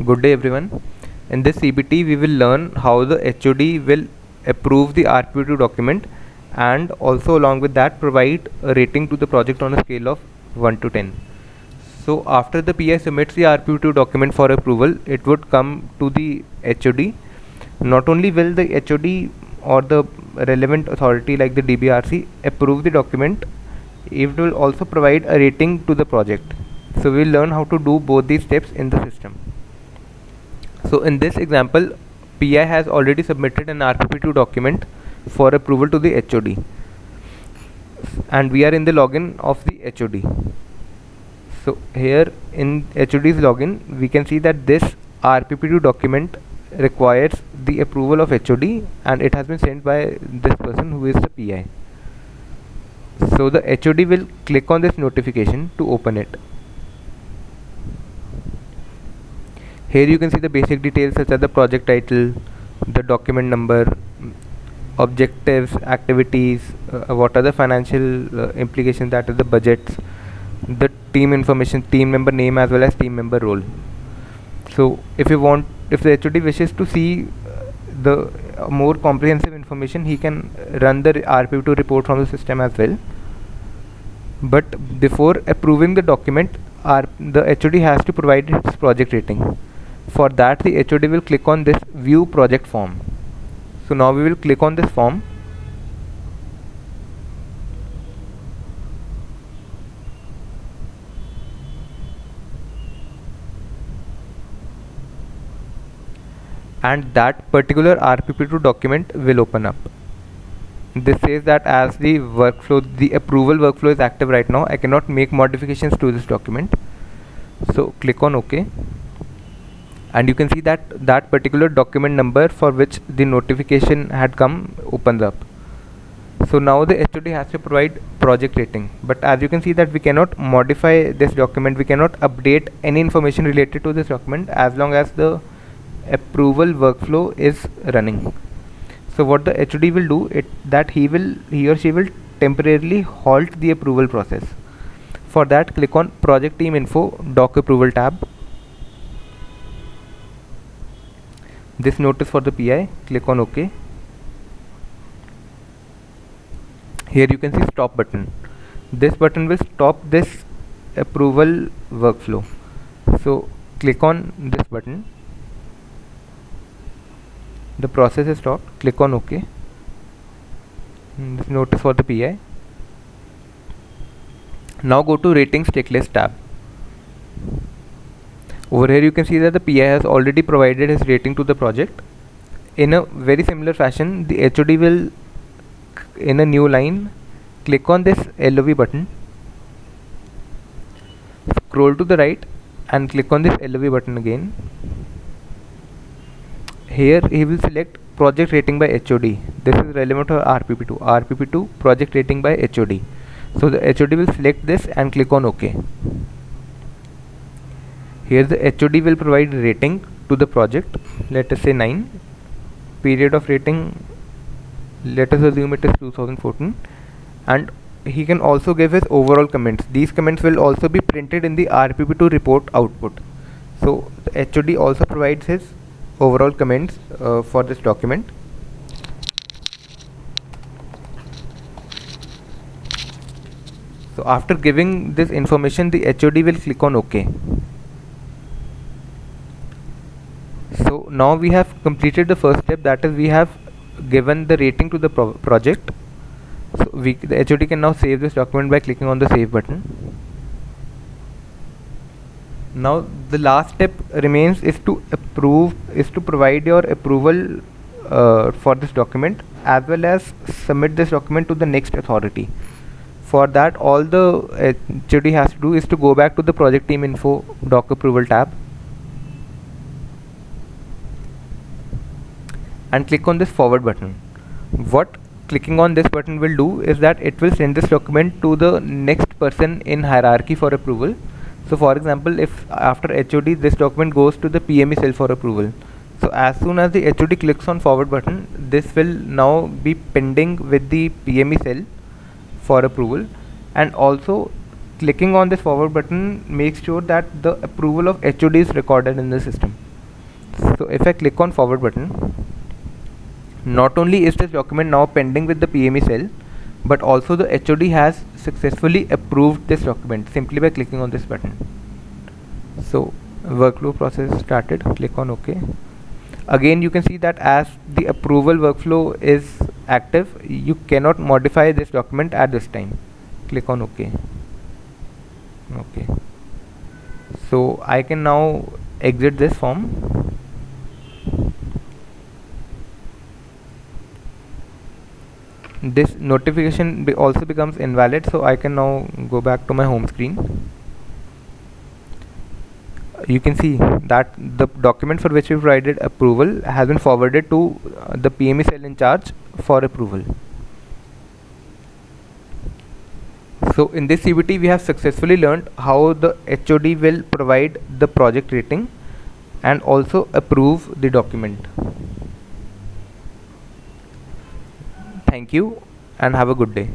Good day everyone. In this CBT we will learn how the HOD will approve the RPP2 document and also along with that provide a rating to the project on a scale of 1 to 10. So after the PI submits the RPP2 document for approval, it would come to the HOD. Not only will the HOD or the relevant authority like the DBRC approve the document, it will also provide a rating to the project. So we will learn how to do both these steps in the system. So in this example, PI has already submitted an RPP2 document for approval to the HOD, and we are in the login of the HOD. So here in HOD's login, we can see that this RPP2 document requires the approval of HOD, and it has been sent by this person who is the PI. So the HOD will click on this notification to open it. Here you can see the basic details such as the project title, the document number, objectives, activities, what are the financial implications, that is the budgets, the team information, team member name as well as team member role. So if the HOD wishes to see the more comprehensive information, he can run the RPP2 report from the system as well. But before approving the document, the HOD has to provide its project rating. For that, the HOD will click on this view project form. So now we will click on this form. And that particular RPP2 document will open up. This says that as the approval workflow is active right now, I cannot make modifications to this document. So click on OK. And you can see that that particular document number for which the notification had come opens up. So now the HOD has to provide project rating, but as you can see that we cannot modify this document, we cannot update any information related to this document as long as the approval workflow is running. So what the HOD will do he or she will temporarily halt the approval process. For that, click on project team info doc approval tab. This notice for the PI, click on OK. Here you can see stop button. This button will stop this approval workflow. So click on this button. The process is stopped. Click on OK. This notice for the PI. Now go to ratings checklist tab. Over here you can see that the PI has already provided his rating to the project. In a very similar fashion, the HOD will, in a new line, click on this LOV button, scroll to the right and click on this LOV button again. Here he will select project rating by HOD. This is relevant to RPP2 project rating by HOD. So the HOD will select this and click on OK. Here the HOD will provide rating to the project, let us say 9. Period of rating, let us assume it is 2014, and he can also give his overall comments. These comments will also be printed in the RPP2 report output. So the HOD also provides his overall comments for this document. So after giving this information, the HOD will click on OK. So now we have completed the first step, that is we have given the rating to the project. So the HOD can now save this document by clicking on the save button. Now the last step remains is to provide your approval for this document as well as submit this document to the next authority. For that, all the HOD has to do is to go back to the project team info doc approval tab and click on this forward button. What clicking on this button will do is that it will send this document to the next person in hierarchy for approval. So for example, if after HOD this document goes to the PME cell for approval, so as soon as the HOD clicks on forward button, this will now be pending with the PME cell for approval, and also clicking on this forward button makes sure that the approval of HOD is recorded in the system. So if I click on forward button, not only is this document now pending with the PME cell, but also the HOD has successfully approved this document simply by clicking on this button. So workflow process started, click on OK. Again you can see that as the approval workflow is active, you cannot modify this document at this time. Click on OK. So I can now exit this form. This notification also becomes invalid, so I can now go back to my home screen. You can see that the document for which we provided approval has been forwarded to the PME cell in charge for approval. So in this CBT we have successfully learned how the HOD will provide the project rating and also approve the document. Thank you and have a good day.